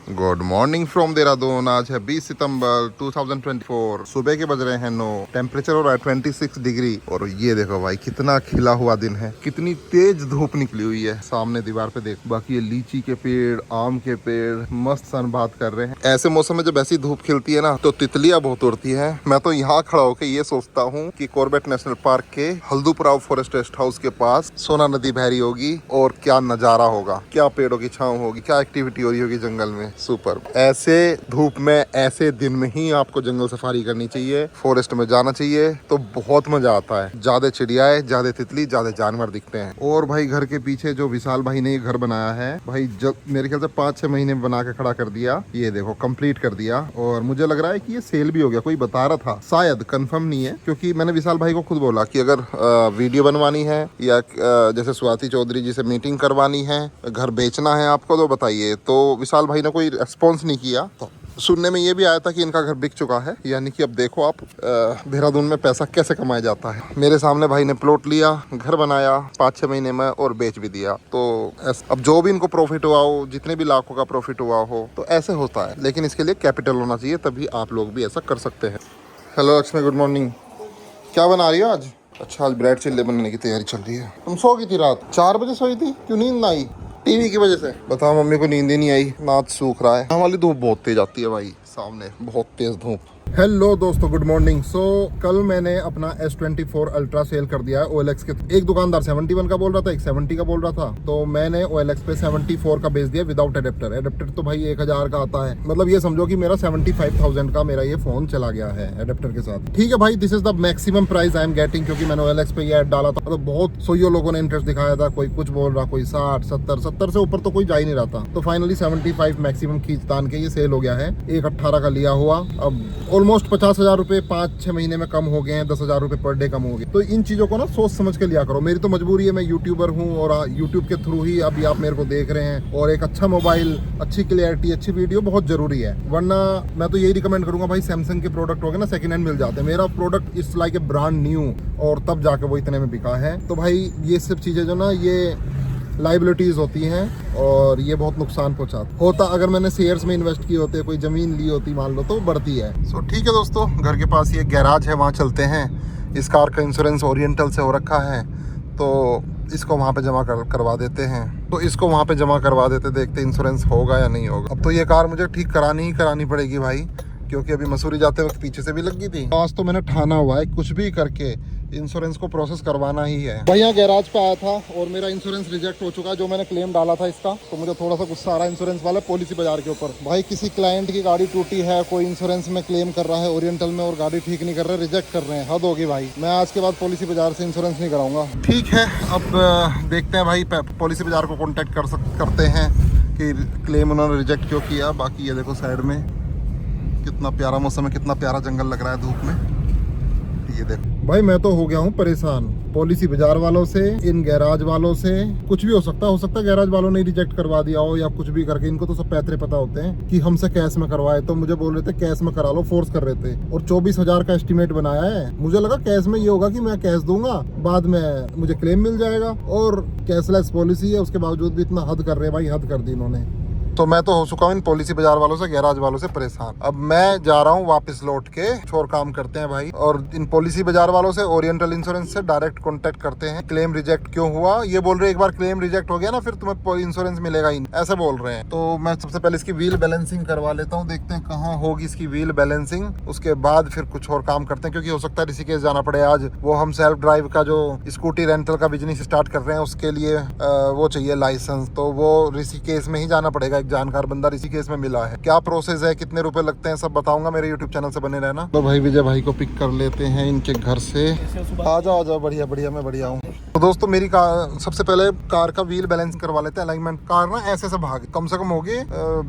Good morning from Dehradun. आज है 20 सितंबर 2024। सुबह के बज रहे हैं 9। टेम्परेचर हो रहा है 26 डिग्री। और ये देखो भाई कितना खिला हुआ दिन है, कितनी तेज धूप निकली हुई है। सामने दीवार पे देख, बाकी ये लीची के पेड़, आम के पेड़ मस्त सनबात कर रहे हैं। ऐसे मौसम में जब ऐसी धूप खिलती है ना तो तितलियां बहुत उड़ती है। मैं तो यहाँ खड़ा होकर ये सोचता हूँ कि कॉर्बेट नेशनल पार्क के हल्दूपुराव फॉरेस्ट रेस्ट हाउस के पास सोना नदी बह रही होगी और क्या नजारा होगा, क्या पेड़ों की छांव होगी, क्या एक्टिविटी हो रही होगी जंगल में। सुपर। ऐसे धूप में ऐसे दिन में ही आपको जंगल सफारी करनी चाहिए, फॉरेस्ट में जाना चाहिए, तो बहुत मजा आता है। ज्यादा चिड़ियाएं, ज्यादा तितली, ज्यादा जानवर दिखते हैं। और भाई घर के पीछे जो विशाल भाई ने ये घर बनाया है भाई, जब मेरे ख्याल से 5-6 महीने बना के खड़ा कर दिया। ये देखो कंप्लीट कर दिया। और मुझे लग रहा है कि ये सेल भी हो गया, कोई बता रहा था, शायद कंफर्म नहीं है, क्योंकि मैंने विशाल भाई को खुद बोला कि अगर वीडियो बनवानी है या जैसे स्वाति चौधरी जी से मीटिंग करवानी है, घर बेचना है आपको तो बताइए। तो विशाल भाई ने कोई रेस्पॉन्स नहीं किया। तो सुनने में ये भी आया था कि इनका घर बिक चुका है। यानी कि अब देखो आप देहरादून में पैसा कैसे कमाया जाता है। मेरे सामने भाई ने प्लॉट लिया, घर बनाया 5-6 महीने में और बेच भी दिया। तो अब जो भी इनको प्रॉफिट हुआ हो, जितने भी लाखों का प्रॉफिट हुआ हो, तो ऐसे होता है। लेकिन इसके लिए कैपिटल होना चाहिए, तभी आप लोग भी ऐसा कर सकते हैं। Hello Lakshmi, good morning. क्या बना रही हो आज? अच्छा, आज ब्रेड चिल्ले बनने की तैयारी चल रही है। तुम सो गई थी रात 4 बजे सोई थी, क्यों नींद ना आई? टीवी की वजह से? बताओ, मम्मी को नींद ही नहीं आई, नाक सूख रहा है। यहाँ वाली धूप बहुत तेज आती है भाई, सामने बहुत तेज धूप। हेलो दोस्तों, गुड मॉर्निंग। सो कल मैंने अपना S24 अल्ट्रा सेल कर दिया है OLX के। एक दुकानदार 71 का बोल रहा था, एक 70 का बोल रहा था, तो मैंने OLX पे 74 का बेच दिया विदाउट एडेप्टर। एडेप्टर तो भाई 1000 का आता है, मतलब ये समझो कि मेरा 75,000 का मेरा ये फोन चला गया है एडेप्टर के साथ। ठीक है भाई, this is the maximum price I am getting, क्योंकि मैंने OLX पे ये ऐड डाला था। तो बहुत सोइयो लोगों ने इंटरेस्ट दिखाया था, कोई कुछ बोल रहा, कोई 60, 70 से ऊपर तो कोई जा ही नहीं रहा था। तो फाइनली 75 मैक्सिमम खींच तान के ये सेल हो गया है। 1.18 का लिया हुआ, अब ऑलमोस्ट 50,000 रुपए 5-6 महीने में कम हो गए हैं। 10,000 रुपए पर डे कम हो गए। तो इन चीजों को ना सोच समझ के लिया करो। मेरी तो मजबूरी है, मैं यूट्यूबर हूँ और यूट्यूब के थ्रू ही अभी आप मेरे को देख रहे हैं। और एक अच्छा मोबाइल, अच्छी क्लियरिटी, अच्छी वीडियो बहुत जरूरी है। वरना मैं तो यही रिकमेंड करूंगा भाई, सैमसंग के प्रोडक्ट हो गए ना, सेकंड हैंड मिल जाते हैं। मेरा product it's like a brand new, और तब जाके वो इतने में बिका है। तो भाई ये सब चीजें जो ना, ये लाइबिलिटीज होती हैं और ये बहुत नुकसान होता। अगर मैंने शेयर्स में इन्वेस्ट किए होते, कोई जमीन ली होती मान लो, तो बढ़ती है। सो ठीक है दोस्तों, घर के पास ये गैराज है, वहाँ चलते हैं। इस कार का इंश्योरेंस ओरिएंटल से हो रखा है, तो इसको वहाँ पे जमा करवा देते हैं। तो इसको वहाँ पे जमा करवा देते, देखते इंश्योरेंस होगा या नहीं होगा। अब तो ये कार मुझे ठीक करानी पड़ेगी भाई, क्योंकि अभी मसूरी जाते वक्त पीछे से भी लग गई थी। आज तो मैंने ठाना हुआ है, कुछ भी करके इंश्योरेंस को प्रोसेस करवाना ही है। भैया गैराज पे आया था और मेरा इंश्योरेंस रिजेक्ट हो चुका है, जो मैंने क्लेम डाला था इसका। तो मुझे थोड़ा सा गुस्सा आ रहा है इंश्योरेंस वाले पॉलिसी बाजार के ऊपर। भाई किसी क्लाइंट की गाड़ी टूटी है, कोई इंश्योरेंस में क्लेम कर रहा है ओरिएंटल में, और गाड़ी ठीक नहीं कर रहे, रिजेक्ट कर रहे हैं। हद होगी भाई। मैं आज के बाद पॉलिसी बाजार से इंश्योरेंस नहीं कराऊंगा। ठीक है, अब देखते हैं भाई, पॉलिसी बाजार को कॉन्टेक्ट करते हैं कि क्लेम उन्होंने रिजेक्ट क्यों किया। बाकी ये देखो साइड में कितना प्यारा मौसम है, कितना प्यारा जंगल लग रहा है धूप में। ये देखो भाई, मैं तो हो गया हूँ परेशान पॉलिसी बाजार वालों से, इन गैराज वालों से। कुछ भी हो सकता है गैराज वालों ने रिजेक्ट करवा दिया हो या कुछ भी करके। इनको तो सब पैतरे पता होते हैं कि हमसे कैश में करवाए। तो मुझे बोल रहे थे कैश में करा लो, फोर्स कर रहे थे। और 24,000 का एस्टिमेट बनाया है। मुझे लगा कैश में ये होगा कि मैं कैश दूंगा, बाद में मुझे क्लेम मिल जाएगा। और कैशलेस पॉलिसी है, उसके बावजूद भी इतना हद कर रहे हैं भाई, हद कर दी इन्होंने। तो मैं तो हो चुका हूँ इन पॉलिसी बाजार वालों से, गैराज वालों से परेशान। अब मैं जा रहा हूँ वापस लौट के, और काम करते हैं भाई। और इन पॉलिसी बाजार वालों से, ओरिएंटल इंश्योरेंस से डायरेक्ट कांटेक्ट करते हैं। क्लेम रिजेक्ट क्यों हुआ, ये बोल रहे हैं एक बार क्लेम रिजेक्ट हो गया ना, फिर तुम्हें इंश्योरेंस मिलेगा ही, ऐसे बोल रहे हैं। तो मैं सबसे पहले इसकी व्हील बैलेंसिंग करवा लेता हूँ, देखते हैं कहाँ होगी इसकी व्हील बैलेंसिंग। उसके बाद फिर कुछ और काम करते हैं, क्योंकि हो सकता है ऋषिकेश जाना पड़े आज। वो हम सेल्फ ड्राइव का जो स्कूटी रेंटल का बिजनेस स्टार्ट कर रहे हैं, उसके लिए वो चाहिए लाइसेंस। तो वो ऋषिकेश में ही जाना पड़ेगा। एक जानकार बंदा केस में मिला है। क्या प्रोसेस है, कितने रुपए लगते हैं, सब बताऊंगा। मेरे YouTube चैनल से बने रहना। तो भाई विजय भाई को पिक कर लेते हैं इनके घर से। आ जाओ, बढ़िया बढ़िया, मैं बढ़िया हूँ। तो दोस्तों मेरी कार, सबसे पहले कार का व्हील बैलेंस करवा लेते हैं। अलाइनमेंट कार ना ऐसे भाग, कम से कम होगी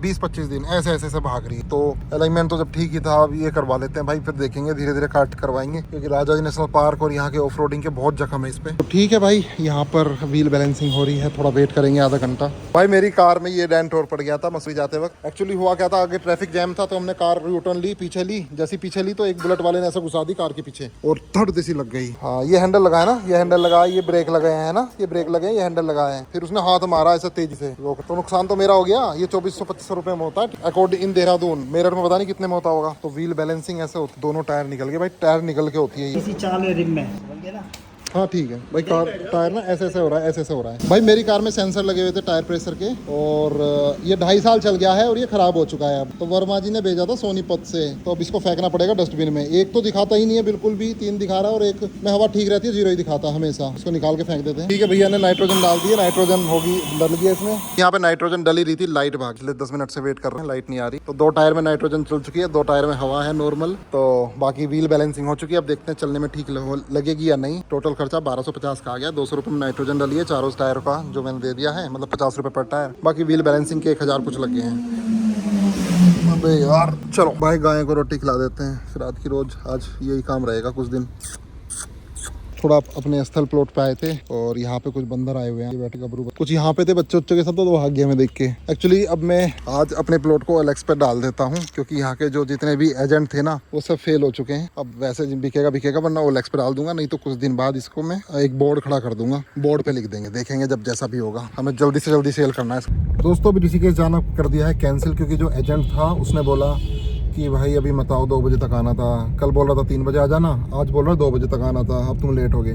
20-25 दिन ऐसे से भाग रही है। तो अलाइनमेंट तो जब ठीक ही था, अब ये करवा लेते हैं भाई, फिर देखेंगे धीरे धीरे काट करवाएंगे, क्योंकि राजाजी नेशनल पार्क और यहाँ के ऑफ रोडिंग के बहुत जख्म है इस पे। तो ठीक है भाई, यहाँ पर व्हील बैलेंसिंग हो रही है, थोड़ा वेट करेंगे आधा घंटा। भाई मेरी कार में ये डेंट और पड़ गया गया था मसूरी जाते वक्त। एक्चुअली हुआ क्या था, आगे ट्रैफिक जैम था तो हमने कार यू टर्न ली, पीछे ली। जैसी पीछे ली तो एक बुलेट वाले ने ऐसा घुसा दी कार के पीछे और धड़ देसी लग गई। हाँ ये हैंडल लगा है ना, ये हैंडल लगा, ये ब्रेक लगे हैं ना, ये ब्रेक लगे, ये हैंडल लगाए हैं। फिर उसने हाथ मारा ऐसा तेजी से, तो नुकसान तो मेरा हो गया। ये 2425 रुपए में होता है अकॉर्डिंग इन देहरादून। मेरठ में पता नहीं कितने में होता होगा। तो व्हील बैलेंसिंग ऐसे होती, दोनों टायर निकल गए भाई, टायर निकल के होती है इसी चाल रिम में ना। हाँ ठीक है भाई, कार टायर ना ऐसे ऐसे हो रहा है, ऐसे ऐसे हो रहा है भाई। मेरी कार में सेंसर लगे हुए थे टायर प्रेशर के, और ये 2.5 साल चल गया है और ये खराब हो चुका है अब। तो वर्मा जी ने भेजा था सोनीपत से, तो अब इसको फेंकना पड़ेगा डस्टबिन में। एक तो दिखाता ही नहीं है बिल्कुल भी, 3 दिखा रहा है और एक में हवा ठीक रहती है, 0 ही दिखाता हमेशा। इसको निकाल के फेंक देते हैं। ठीक है भैया ने नाइट्रोजन डाल दिया, नाइट्रोजन होगी डल गई इसमें। यहाँ पे नाइट्रोजन डली रही थी, लाइट भाग, इसलिए 10 मिनट से वेट कर रहे हैं, लाइट नहीं आ रही। तो 2 टायर में नाइट्रोजन चल चुकी है, 2 टायर में हवा है नॉर्मल। तो बाकी व्हील बैलेंसिंग हो चुकी है। अब देखते हैं चलने में ठीक लगेगी या नहीं। टोटल खर्चा 1250 का आ गया। 200 रुपये में नाइट्रोजन डाली है चारों टायर का, जो मैंने दे दिया है, मतलब 50 रुपये पर टायर। बाकी व्हील बैलेंसिंग के 1000 कुछ लग गए हैं। अबे यार चलो भाई गाय को रोटी खिला देते हैं, फिर रात की रोज आज यही काम रहेगा कुछ दिन। थोड़ा अपने स्थल प्लॉट पे आए थे और यहाँ पे कुछ बंदर आए हुए हैं, बैठे गबरू कुछ यहाँ पे थे बच्चे उच्चों के सब, तो भाग गए मैं देख के। एक्चुअली अब मैं आज अपने प्लॉट को एलेक्स पे डाल देता हूँ, क्योंकि यहाँ के जो जितने भी एजेंट थे ना वो सब फेल हो चुके हैं। अब वैसे बिकेगा वरना ओलेक्स पे डाल दूंगा, नहीं तो कुछ दिन बाद इसको मैं एक बोर्ड खड़ा कर दूंगा, बोर्ड पे लिख देंगे, देखेंगे जब जैसा भी होगा। हमें जल्दी से जल्दी सेल करना है दोस्तों। अभी ऋषिकेश जाना कर दिया है कैंसिल, क्योंकि जो एजेंट था उसने बोला कि भाई अभी मत आओ, 2 बजे तक आना था। कल बोल रहा था 3 बजे आ जाना, आज बोल रहा है 2 बजे तक आना था, अब तुम लेट हो गए।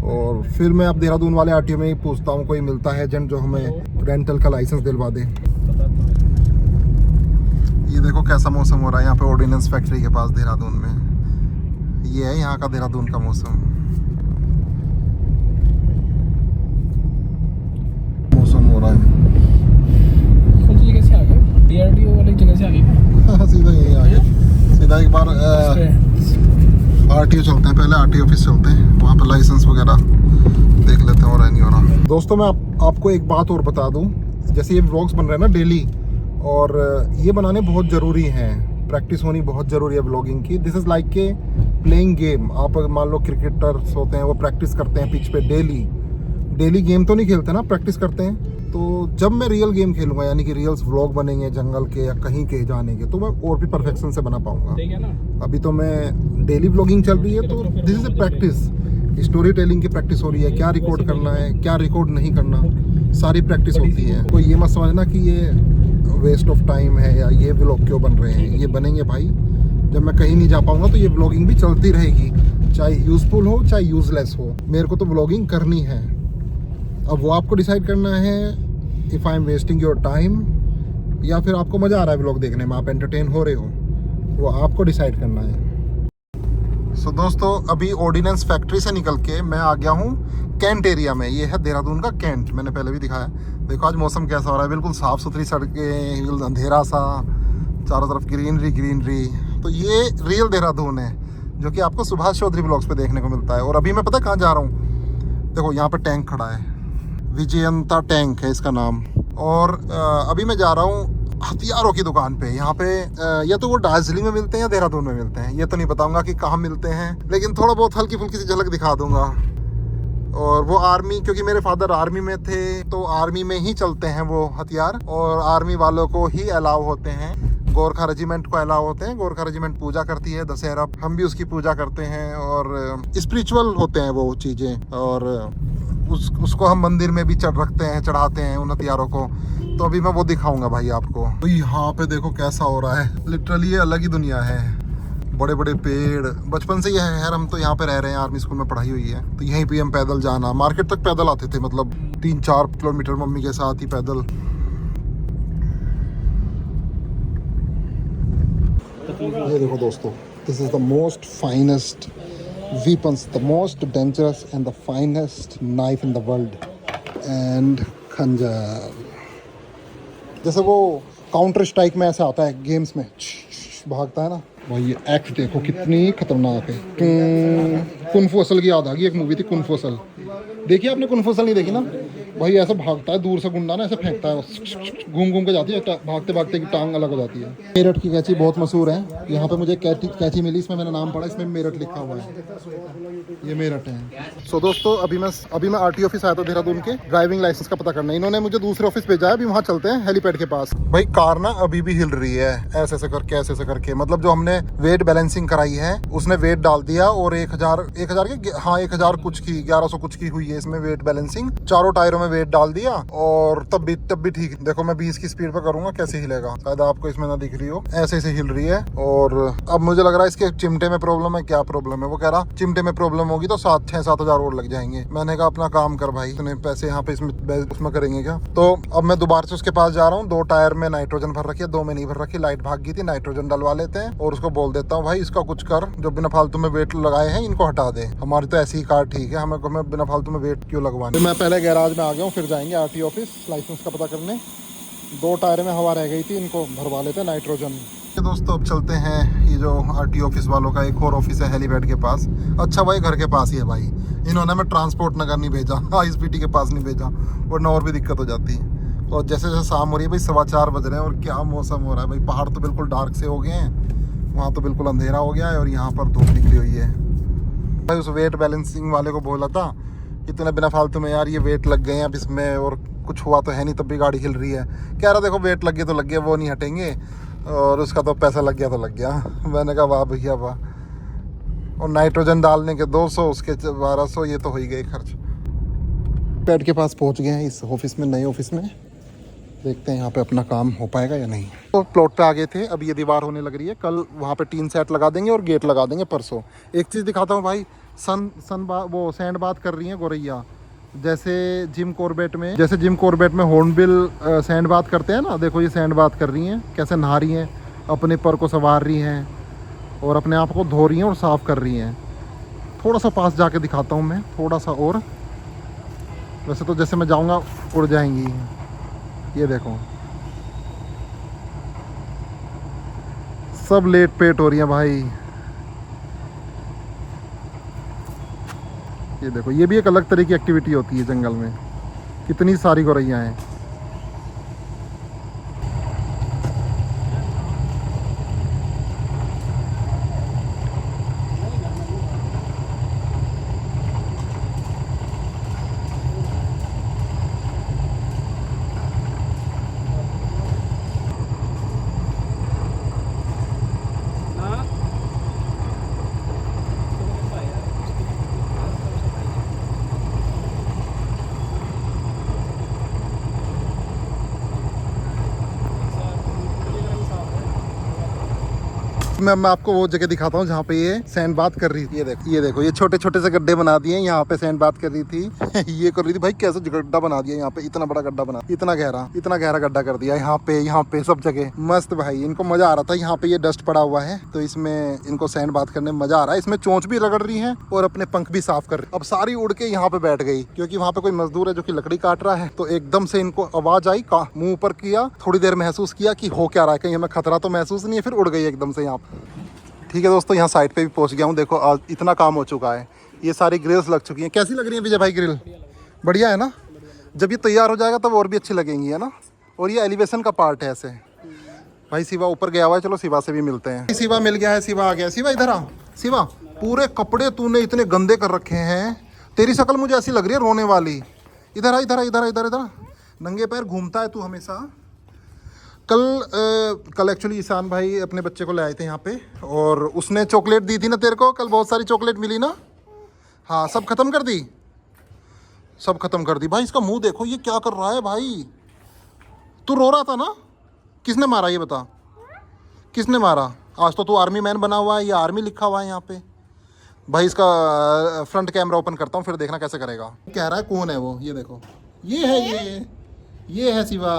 और फिर मैं अब देहरादून वाले आरटीओ में ही पूछता हूँ, कोई मिलता है एजेंट जो हमें रेंटल का लाइसेंस दिलवा दे। ये देखो कैसा मौसम हो रहा है यहाँ पे ऑर्डिनेंस फैक्ट्री के पास देहरादून में। ये है यहाँ का देहरादून का मौसम हो रहा है। DRDO वाली जगह से आ गए। सीधा यही आ गया। सीधा एक बार आरटीओ चलते हैं, पहले आरटीओ ऑफिस चलते हैं, वहाँ पे लाइसेंस वगैरह देख लेते हैं, हो रहा है नहीं हो रहा। दोस्तों मैं आपको एक बात और बता दूं, जैसे ये व्लॉग्स बन रहे हैं ना डेली, और ये बनाने बहुत ज़रूरी हैं, प्रैक्टिस होनी बहुत ज़रूरी है व्लॉगिंग की। दिस इज़ लाइक के प्लेइंग गेम। आप मान लो क्रिकेटर्स होते हैं, वो प्रैक्टिस करते हैं पिच पे डेली गेम तो नहीं खेलते ना, प्रैक्टिस करते हैं। तो जब मैं रियल गेम खेलूंगा, यानी कि रियल व्लॉग बनेंगे जंगल के या कहीं के जाने के, तो मैं और भी परफेक्शन से बना पाऊंगा। अभी तो मैं डेली व्लॉगिंग चल रही है, तो this is a practice, story telling की प्रैक्टिस हो रही है। क्या रिकॉर्ड करना है, क्या रिकॉर्ड नहीं करना, सारी प्रैक्टिस होती है। कोई ये मत समझना कि ये वेस्ट ऑफ टाइम है या ये व्लॉग क्यों बन रहे हैं, ये बनेंगे भाई। जब मैं कहीं नहीं जा पाऊंगा तो ये व्लॉगिंग भी चलती रहेगी, चाहे यूजफुल हो चाहे यूजलेस हो, मेरे को तो व्लॉगिंग करनी है। अब वो आपको डिसाइड करना है if I am wasting your time, या फिर आपको मज़ा आ रहा है व्लॉग देखने में, आप एंटरटेन हो रहे हो, वो आपको डिसाइड करना है। सो दोस्तों अभी ऑर्डिनेंस फैक्ट्री से निकल के मैं आ गया हूँ कैंट एरिया में। ये है देहरादून का कैंट, मैंने पहले भी दिखाया। देखो आज मौसम कैसा हो रहा है, बिल्कुल साफ़ सुथरी सड़कें, बिल्कुल अंधेरा सा, चारों तरफ ग्रीनरी। तो ये रियल देहरादून है, जो कि आपको सुभाष चौधरी ब्लॉग्स पे देखने को मिलता है। और अभी मैं पता कहाँ जा रहा हूँ, देखो यहाँ पर टैंक खड़ा है, विजयंता टैंक है इसका नाम। और अभी मैं जा रहा हूँ हथियारों की दुकान पे। यहाँ पे या तो वो दार्जिलिंग में मिलते हैं या देहरादून में मिलते हैं, ये तो नहीं बताऊंगा कि कहाँ मिलते हैं, लेकिन थोड़ा बहुत हल्की फुल्की सी झलक दिखा दूंगा। और वो आर्मी, क्योंकि मेरे फादर आर्मी में थे, तो आर्मी में ही चलते हैं वो हथियार, और आर्मी वालों को ही अलाउ होते हैं। गोरखा रेजिमेंट को अलाउ होते हैं। गोरखा रेजिमेंट पूजा करती है दशहरा, हम भी उसकी पूजा करते हैं, और स्पिरिचुअल होते हैं वो चीज़ें। और उसको हम मंदिर में भी चढ़ाते हैं उन हथियारों को। तो अभी मैं वो दिखाऊंगा भाई आपको। तो यहाँ पे देखो कैसा हो रहा है, लिटरली ये अलग ही दुनिया है। बड़े बड़े पेड़, बचपन से ये है यार, हम तो यहाँ पे रह रहे हैं, आर्मी स्कूल में पढ़ाई हुई है, तो यहीं पे हम पैदल जाना, मार्केट तक पैदल आते थे, मतलब 3-4 किलोमीटर मम्मी के साथ ही पैदल। ये देखो दोस्तों, this is the most finest weapons, the most dangerous and the finest knife in the world, and खंजर। जैसे वो काउंटर स्ट्राइक में ऐसा आता है गेम्स में, भागता है ना, भाई ये एक्ट देखो कितनी खतरनाक है। कुन फू असल की याद आ गई, एक मूवी थी कुन फू असल, देखी आपने? कुन फू असल नहीं देखी ना? भाई ऐसे भागता है दूर से गुंडा ना, ऐसे फेंकता है, घूम घूम के जाती है, भागते भागते की टांग अलग हो जाती है। मेरठ की कैंची बहुत मशहूर है। यहाँ पे मुझे कैंची मिली, इसमें मेरा नाम पड़ा, इसमें मेरठ लिखा हुआ है, ये मेरठ है। सो दोस्तों अभी मैं आरटीओ ऑफिस आया था देहरादून के, ड्राइविंग लाइसेंस का पता करना। इन्होंने मुझे दूसरे ऑफिस भेजा है, अभी वहाँ चलते हैं हेलीपैड के पास। भाई कार ना अभी भी हिल रही है, ऐसे ऐसे करके, ऐसे ऐसे करके। मतलब जो हमने वेट बैलेंसिंग कराई है उसने वेट डाल दिया और 1000 के, हाँ 1000 कुछ की, 1100 कुछ की हुई है इसमें वेट बैलेंसिंग। चारों टायरों में वेट डाल दिया और तब भी ठीक। देखो मैं 20 की स्पीड पे करूंगा कैसे हिलेगा, शायद आपको इसमें ना दिख रही हो, ऐसे ऐसे हिल रही है। और अब मुझे लग रहा है इसके चिमटे में प्रॉब्लम है। क्या प्रॉब्लम है? वो कह रहा चिमटे में प्रॉब्लम होगी तो 6-7 हजार और लग जाएंगे। मैंने कहा अपना काम कर भाई, तूने पैसे यहाँ पे उसमें करेंगे क्या? तो अब मैं दोबारा से उसके पास जा रहा हूँ। 2 टायर में नाइट्रोजन भर रखी है, 2 में नहीं भर रखी, लाइट भाग गई थी। नाइट्रोजन डलवा लेते हैं और उसको बोल देता हूँ भाई इसका कुछ कर, जो बिना फालतू में वेट लगाए हैं इनको हटा दे। हमारी तो ऐसी ही कार ठीक है, हमें बिना फालतू में वेट क्यों लगवाने। मैं पहले गैराज में आ गया हूँ, फिर जाएंगे आरटीओ ऑफिस लाइसेंस का पता करने। 2 टायर में हवा रह गई थी, इनको भरवा लेते हैं नाइट्रोजन। दोस्तों अब चलते हैं, ये जो आरटीओ ऑफिस वालों का एक और ऑफिस है हेलीपैड के पास। अच्छा भाई घर के पास ही है भाई, इन्होंने मैं ट्रांसपोर्ट नगर नहीं भेजा, ISPT के पास नहीं भेजा, वरना और भी दिक्कत हो जाती। और जैसे जैसे शाम हो रही है भाई, 4:15 बज रहे हैं और क्या मौसम हो रहा है भाई। पहाड़ तो बिल्कुल डार्क से हो गए हैं, वहाँ तो बिल्कुल अंधेरा हो गया है और यहाँ पर धूप निकली हुई है। भाई उस वेट बैलेंसिंग वाले को बोला था कि तूने बिना फालतू में यार ये वेट लग गए हैं अब इसमें, और कुछ हुआ तो है नहीं तब भी गाड़ी हिल रही है। कह रहा देखो वेट लग गए तो लग गए, वो नहीं हटेंगे, और उसका तो पैसा लग गया तो लग गया। मैंने कहा वाह भैया वाह। और नाइट्रोजन डालने के 200, उसके 1200, ये तो हो ही गए खर्च। पैड के पास पहुंच गए हैं इस ऑफिस में, नए ऑफिस में। देखते हैं यहाँ पे अपना काम हो पाएगा या नहीं। तो प्लॉट पे आ गए थे, अब ये दीवार होने लग रही है। कल वहाँ पे टीन सेट लगा देंगे और गेट लगा देंगे परसों। एक चीज़ दिखाता हूँ भाई, वो सैंड बात कर रही है गौरैया। जैसे जिम कॉर्बेट में हॉर्नबिल सैंड बात करते हैं ना, देखो ये सैंड बात कर रही हैं, कैसे नहा रही हैं, अपने पर को संवार रही हैं और अपने आप को धो रही हैं और साफ़ कर रही हैं। थोड़ा सा पास जाके दिखाता हूँ मैं, थोड़ा सा और। वैसे तो जैसे मैं जाऊँगा उड़ जाएंगी, ये देखो सब लेट पेट हो रही है भाई। ये देखो, ये भी एक अलग तरह की एक्टिविटी होती है जंगल में। कितनी सारी गौरैया हैं। मैं आपको वो जगह दिखाता हूँ जहाँ पे ये सैंड बात कर रही थी। ये देखो ये छोटे छोटे से गड्ढे बना दिए, यहाँ पे सैंड बात कर रही थी। ये कर रही थी भाई, कैसे गड्ढा बना दिया यहाँ पे, इतना बड़ा गड्ढा बना, इतना गहरा गड्ढा कर दिया यहाँ पे सब जगह। मस्त भाई, इनको मजा आ रहा था। यहाँ पे ये डस्ट पड़ा हुआ है तो इसमें इनको सैंड बात करने में मजा आ रहा है। इसमें चोंच भी रगड़ रही है और अपने पंख भी साफ कर रही है। अब सारी उड़ के यहाँ पे बैठ गई, क्योंकि वहाँ पे कोई मजदूर है जो कि लकड़ी काट रहा है। तो एकदम से इनको आवाज आई, मुंह ऊपर किया, थोड़ी देर महसूस किया कि हो क्या रहा है, कहीं हमें खतरा तो महसूस नहीं है, फिर उड़ गई एकदम से यहाँ पे। ठीक है दोस्तों, यहाँ साइड पे भी पहुँच गया हूँ। देखो आज इतना काम हो चुका है, ये सारी ग्रिल्स लग चुकी हैं। कैसी लग रही है विजय भाई ग्रिल? बढ़िया है ना? जब ये तैयार हो जाएगा तब और भी अच्छी लगेंगी, है ना? और ये एलिवेशन का पार्ट है ऐसे। भाई शिवा ऊपर गया हुआ है, चलो शिवा से भी मिलते हैं। शिवा मिल गया है, शिवा आ गया। शिवा इधर आ। शिवा, पूरे कपड़े तूने इतने गंदे कर रखे हैं, तेरी शक्ल मुझे ऐसी लग रही है रोने वाली। इधर आ, इधर आ, इधर आ, इधर इधर। नंगे पैर घूमता है तू हमेशा। कल एक्चुअली ईशान भाई अपने बच्चे को ले आए थे यहाँ पे, और उसने चॉकलेट दी थी ना तेरे को, कल बहुत सारी चॉकलेट मिली ना। हाँ, सब खत्म कर दी, सब खत्म कर दी। भाई इसका मुंह देखो, ये क्या कर रहा है भाई? तू रो रहा था ना? किसने मारा ये बता, किसने मारा? आज तो तू आर्मी मैन बना हुआ है, ये आर्मी लिखा हुआ है यहाँ पे। भाई इसका फ्रंट कैमरा ओपन करता हूँ, फिर देखना कैसे करेगा। कह रहा है कौन है वो, ये देखो, ये है, ये है शिवा।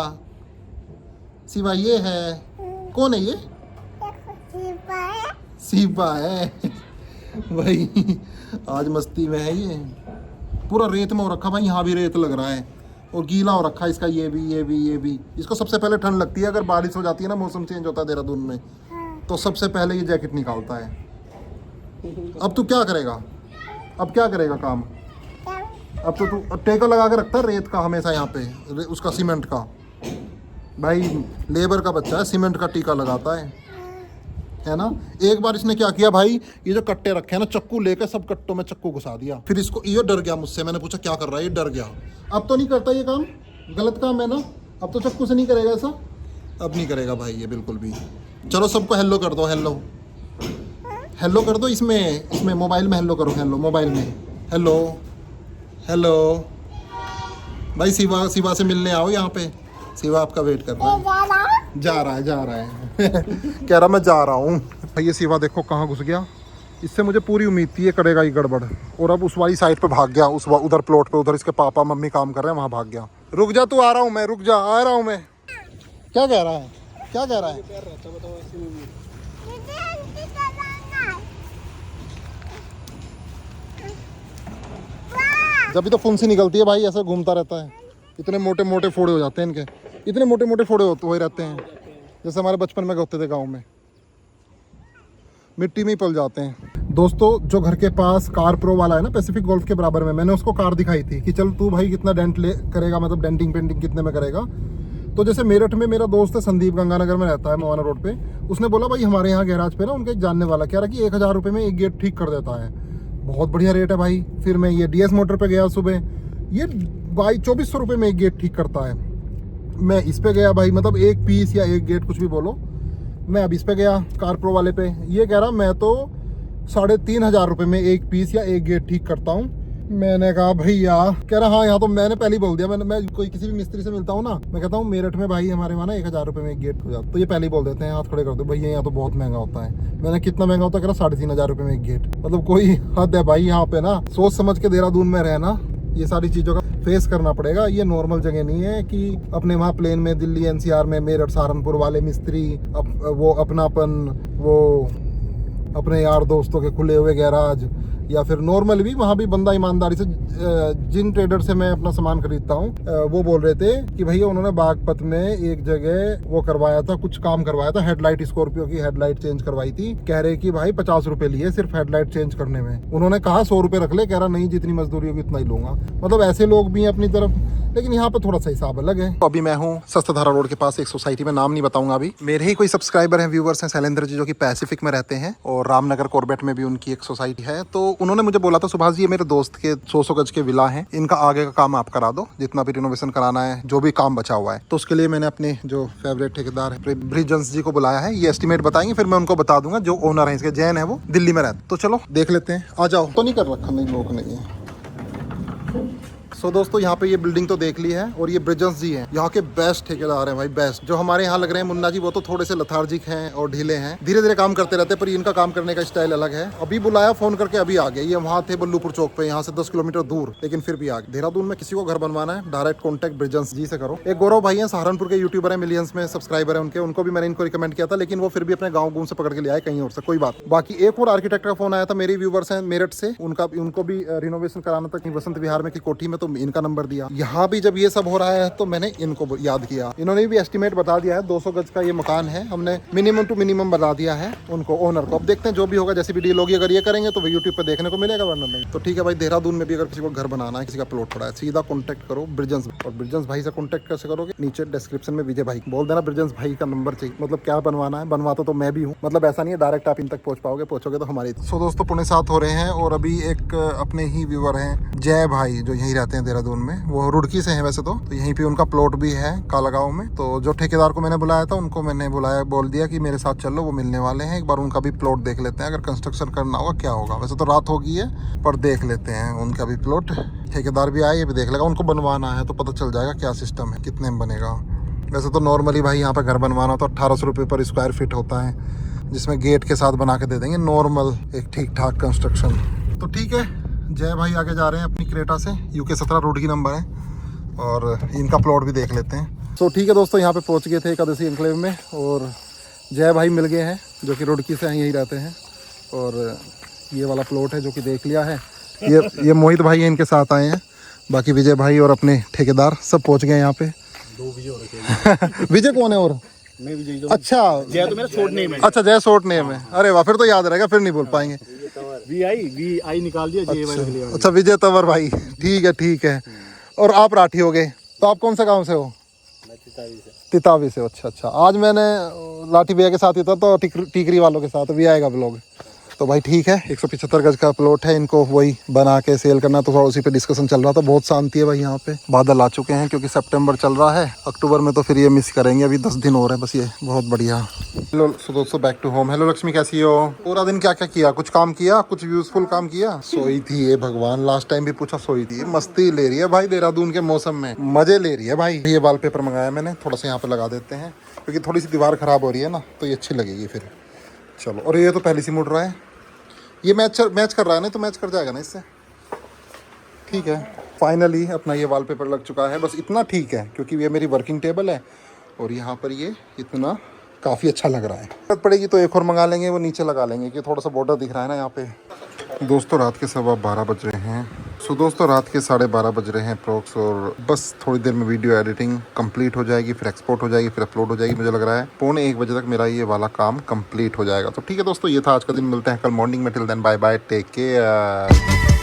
शिवा ये है, कौन है ये? शिवा है भाई, आज मस्ती में है ये। पूरा रेत में हो रखा भाई, यहाँ भी रेत लग रहा है और गीला हो रखा है इसका, ये भी। इसको सबसे पहले ठंड लगती है, अगर बारिश हो जाती है ना, मौसम चेंज होता है देहरादून में, तो सबसे पहले ये जैकेट निकालता है। अब तू क्या करेगा? अब क्या करेगा काम? अब तो तू टेका लगा के रखता है रेत का हमेशा यहाँ पे, उसका सीमेंट का। भाई लेबर का बच्चा है, सीमेंट का टीका लगाता है ना। एक बार इसने क्या किया भाई, ये जो कट्टे रखे हैं ना, चक्कू लेकर सब कट्टों में चक्कू घुसा दिया। फिर इसको ये डर गया मुझसे, मैंने पूछा क्या कर रहा है, ये डर गया। अब तो नहीं करता ये काम, गलत काम है ना, अब तो चक्कू से नहीं करेगा ऐसा, अब नहीं करेगा भाई ये बिल्कुल भी। चलो सबको हेलो कर दो, हेलो हेलो कर दो, इसमें मोबाइल में हेलो करो, हेलो मोबाइल में हेलो हेलो। भाई शिवा से मिलने आओ यहाँ पे, शिवा आपका वेट कर रहा है। जा रहा है कह रहा मैं जा रहा हूँ। ये शिवा देखो कहाँ घुस गया, इससे मुझे पूरी उम्मीद थी ये करेगा ही गड़बड़, और अब उस वाली साइड पे भाग गया, उस उधर प्लॉट पे, उधर इसके पापा मम्मी काम कर रहे हैं, वहाँ भाग गया। रुक जा तू, आ रहा हूँ मैं, रुक जा, आ रहा हूँ मैं। क्या कह रहा है, क्या कह रहा है? जब भी तो फुंसी निकलती है भाई, ऐसे घूमता रहता है। इतने मोटे मोटे फोड़े हो जाते हैं इनके, इतने मोटे मोटे फोड़े हुए रहते हैं, जैसे हमारे बचपन में होते थे गांव में, मिट्टी में ही पल जाते हैं। दोस्तों जो घर के पास कार प्रो वाला है ना, पैसिफिक गोल्फ के बराबर में, मैंने उसको कार दिखाई थी कि चल तू भाई कितना डेंट ले करेगा, मतलब डेंटिंग पेंटिंग कितने में करेगा। तो जैसे मेरठ में मेरा दोस्त है संदीप, गंगानगर में रहता है, मोहाना रोड पे, उसने बोला भाई हमारे यहाँ गैराज पे ना उनका एक जानने वाला कह रहा कि 1000 रुपये में एक गेट ठीक कर देता है। बहुत बढ़िया रेट है भाई। फिर मैं ये DS मोटर पे गया सुबह, ये भाई 2400 रुपये में एक गेट ठीक करता है। मैं इस पे गया भाई, मतलब एक पीस या एक गेट कुछ भी बोलो, मैं अब इस पे गया कार प्रो वाले पे, ये कह रहा मैं तो 3500 रुपये में एक पीस या एक गेट ठीक करता हूँ। मैंने कहा भैया, कह रहा हाँ यहाँ तो मैंने पहले ही बोल दिया, मैं कोई किसी भी मिस्त्री से मिलता हूँ ना, मैं कहता हूँ मेरठ में भाई हमारे वहाँ ना 1000 रुपये में एक गेट हो जाता, तो ये पहले ही बोल देते हैं हाथ खड़े कर दो भैया यहाँ तो बहुत महंगा होता है। मैंने कितना महंगा होता है, कह रहा 3500 रुपये में एक गेट, मतलब कोई हद है भाई यहाँ पे ना। सोच समझ के देहरादून में रहना, ये सारी चीज़ों का फेस करना पड़ेगा, ये नॉर्मल जगह नहीं है कि अपने वहाँ प्लेन में दिल्ली NCR में मेरठ सहारनपुर वाले मिस्त्री वो अपनापन, वो अपने यार दोस्तों के खुले हुए गैराज, या फिर नॉर्मल भी वहाँ भी बंदा ईमानदारी से, जिन ट्रेडर से मैं अपना सामान खरीदता हूँ वो बोल रहे थे कि भैया उन्होंने बागपत में एक जगह वो करवाया था, कुछ काम करवाया था, हेडलाइट, स्कॉर्पियो की हेडलाइट चेंज करवाई थी, कह रहे कि भाई 50 रुपए लिए सिर्फ हेडलाइट चेंज करने में। उन्होंने कहा 100 रुपए रख ले, कह रहा नहीं जितनी मजदूरी होगी उतना ही लूंगा। मतलब ऐसे लोग भी हैं अपनी तरफ, लेकिन यहाँ पे थोड़ा सा हिसाब अलग है। तो अभी मैं हूँ सस्ताधारा रोड के पास एक सोसाइटी में, नाम नहीं बताऊंगा अभी। मेरे ही कोई सब्सक्राइबर हैं, व्यूवर्स हैं, शैलेंद्र जी, जो कि पैसिफिक में रहते हैं, और रामनगर कॉर्बेट में भी उनकी एक सोसाइटी है। तो उन्होंने मुझे बोला था सुभाष जी ये मेरे दोस्त के 100 गज के विला हैं, इनका आगे का काम आप करा दो, जितना भी रिनोवेशन कराना है, जो भी काम बचा हुआ है। तो उसके लिए मैंने अपने जो फेवरेट ठेकेदार है ब्रिजंस जी को बुलाया है, ये एस्टिमेट बताएंगे, फिर मैं उनको बता दूंगा। जो ओनर है इसके, जैन है, वो दिल्ली में रहते। तो चलो देख लेते हैं, आ जाओ। तो नहीं कर रखा, नहीं लोग नहीं है। सो दोस्तों यहाँ पे ये बिल्डिंग तो देख ली है, और ये ब्रिजंस जी हैं, यहाँ के बेस्ट ठेकेदार हैं भाई, बेस्ट। जो हमारे यहाँ लग रहे हैं मुन्ना जी, वो तो थोड़े से लथार्जिक हैं और ढीले हैं, धीरे धीरे काम करते रहते हैं, पर इनका काम करने का स्टाइल अलग है। अभी बुलाया फोन करके, अभी आ गए। ये वहाँ थे बल्लूपुर चौक पे, यहाँ से 10 किलोमीटर दूर, लेकिन फिर भी आ गए। देहरादून में किसी को घर बनवाना है, डायरेक्ट कॉन्टैक्ट ब्रिजंस जी से करो। एक गौरव भाई हैं, सहारनपुर के यूट्यूबर हैं, मिलियंस में सब्सक्राइबर है उनके, उनको भी मैंने इनको रिकमेंड किया था, लेकिन वो फिर भी अपने गाँव से पकड़ के ले आए कहीं और से, कोई बात। बाकी एक और आर्किटेक्ट का फोन आया था, मेरे व्यूवर्स हैं मेरठ से, उनको भी रिनोवेशन कराना था वसंत विहार में की कोठी में, तो इनका नंबर दिया। यहाँ भी जब ये सब हो रहा है तो मैंने इनको याद किया, इन्होंने भी एस्टिमेट बता दिया है। 200 गज का ये मकान है, हमने मिनिमम टू मिनिमम बता दिया है उनको, ओनर को। अब देखते हैं जो भी होगा, जैसी भी डील होगी, अगर ये करेंगे तो यूट्यूब पे देखने को मिलेगा, वरना नहीं। तो ठीक है भाई, देहरादून में भी अगर किसी को घर बनाना है, किसी का प्लॉट पड़ा है, सीधा कॉन्टैक्ट करो ब्रिजंस। और ब्रिजंस भाई से कॉन्टैक्ट कैसे करोगे, नीचे डिस्क्रिप्शन में विजय भाई बोल देना, ब्रिजंस भाई का नंबर चाहिए। मतलब क्या बनवाना है, बनवाता तो मैं भी हूँ, मतलब ऐसा नहीं है डायरेक्ट आप इन तक पहुँच पाओगे, पहुँचोगे तो हमारी। सो दोस्तों 6:45 हो रहे हैं, और अभी एक अपने ही व्यूवर हैं जय भाई, जो यहीं रहते हैं देहरादून में, वो रुड़की से हैं वैसे तो यहीं पे उनका प्लॉट भी है कालागांव में। तो जो ठेकेदार को मैंने बुलाया था, उनको मैंने बुलाया, बोल दिया कि मेरे साथ चलो, वो मिलने वाले हैं, एक बार उनका भी प्लॉट देख लेते हैं, अगर कंस्ट्रक्शन करना होगा क्या होगा। वैसे तो रात हो गई है, पर देख लेते हैं उनका भी प्लॉट। ठेकेदार भी आए, ये भी देख लेगा, उनको बनवाना है तो पता चल जाएगा क्या सिस्टम है, कितने में बनेगा। वैसे तो नॉर्मली भाई यहाँ पे घर बनवाना तो 1800 रुपये पर स्क्वायर फीट होता है, जिसमें गेट के साथ बना के दे देंगे, नॉर्मल एक ठीक ठाक कंस्ट्रक्शन। तो ठीक है, जय भाई आगे जा रहे हैं अपनी क्रेटा से, UK 17 रोड की नंबर है, और इनका प्लॉट भी देख लेते हैं। तो ठीक है दोस्तों, यहाँ पे पहुँच गए थे एकादशी एन्क्लेव में, और जय भाई मिल गए हैं, जो कि रुड़की से यहीं रहते हैं, और ये वाला प्लॉट है जो कि देख लिया है। ये मोहित भाई इनके साथ आए हैं, बाकी विजय भाई और अपने ठेकेदार सब पहुँच गए यहाँ पे। 2 विजय हो रखे। विजय कौन है? और मैं विजय। अच्छा, जय तो मेरा शॉर्ट नेम है। अच्छा, जय शॉर्ट नेम है। अरे वाह, फिर तो याद रहेगा, फिर नहीं बोल पाएंगे। वी आई निकाल दिया जे वाई निकलेगा। अच्छा विजय तंवर भाई, ठीक है। और आप राठी हो गए, तो आप कौन सा गांव से हो? मैं तितावी से। तितावी से, अच्छा। आज मैंने लाठी भैया के साथ ही था, तो टीकरी वालों के साथ भी आएगा ब्लॉग। तो भाई ठीक है, 175 गज का प्लॉट है, इनको वही बना के सेल करना, तो थोड़ा उसी पे डिस्कशन चल रहा था। बहुत शांति है भाई यहाँ पे, बादल आ चुके हैं क्योंकि सितंबर चल रहा है, अक्टूबर में तो फिर ये मिस करेंगे। अभी 10 दिन हो रहे हैं बस, ये बहुत बढ़िया। हेलो सो दोस्तों, back to home. Hello Lakshmi, कैसी हो? पूरा दिन क्या क्या किया? कुछ काम किया, कुछ यूजफुल काम किया? सोई थी ये, भगवान लास्ट टाइम भी पूछा, सोई थी। मस्ती ले रही है भाई देहरादून के मौसम में, मजे ले रही है भाई। ये वॉलपेपर मंगाया मैंने, थोड़ा सा यहाँ पे लगा देते हैं क्योंकि थोड़ी सी दीवार खराब हो रही है ना, तो ये अच्छी लगेगी फिर। चलो, और ये तो पहले से मुड़ रहा है, ये मैच कर रहा है ना, तो मैच कर जाएगा ना इससे। ठीक है, फाइनली अपना ये वॉलपेपर लग चुका है। बस इतना ठीक है क्योंकि ये मेरी वर्किंग टेबल है और यहाँ पर ये इतना काफ़ी अच्छा लग रहा है। जरूरत पड़ेगी तो एक और मंगा लेंगे, वो नीचे लगा लेंगे कि थोड़ा सा बॉर्डर दिख रहा है ना यहाँ पे। दोस्तों रात के 12:15 बज रहे हैं। दोस्तों रात के 12:30 बज रहे हैं अप्रोक्स, और बस थोड़ी देर में वीडियो एडिटिंग कंप्लीट हो जाएगी, फिर एक्सपोर्ट हो जाएगी, फिर अपलोड हो जाएगी। मुझे लग रहा है 12:45 बजे तक मेरा ये वाला काम कंप्लीट हो जाएगा। तो ठीक है दोस्तों, ये था आज का दिन। मिलते हैं कल मॉर्निंग में। Till then bye bye, take care.